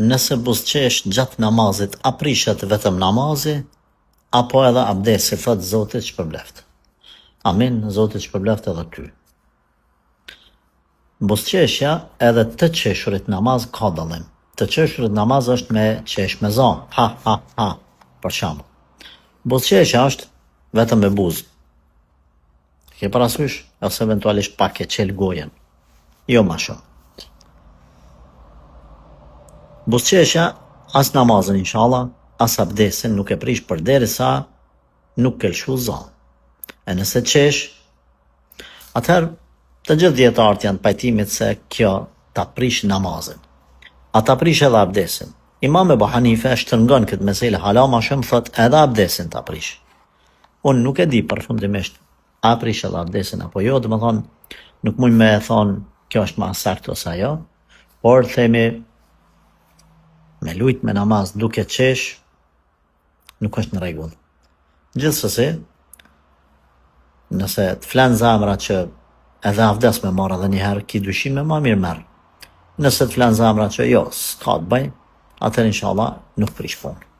nëse buzëqesh gjatë namazit, a prishet vetëm namazi, apo edhe abdesi, thot Zotit shpërbleft. Amin, Zotit shpërbleft edhe ty. Buzëqeshja edhe të qeshurit namaz ka dallim. Të qeshurit namaz është me qesh me zon, ha, për shembull. Buzëqeshja është vetëm me buzë. Ke parasysh, ose eventualisht pak e qel gojen. Jo ma shumë. Buzëqeshja as namazën inshallah, as abdesin nuk e prish përderisa nuk ke lshu zon. E nëse qesh, atëherë të gjithë dietarët janë pajtimit se kjo ta prish namazin. A ta prish edhe abdesin. Imam Ebu Hanife shtrëngon këtë meselë hala ma shumë, thot edhe abdesin ta prish. Unë nuk e di përfundimisht a prish edhe abdesin apo jo, domethënë nuk mund me thonë kjo është ma saktë ose ajo, por themi me lujt me namaz duke qesh nuk është në rregull. Gjithsesi, nëse të flan zamra që edhe avdes me marrë edhe njëherë, ki dyshime ma mirë merë. Nëse të flan zamra që jo, s'ka të bëj, atër inshallah nuk prish punë.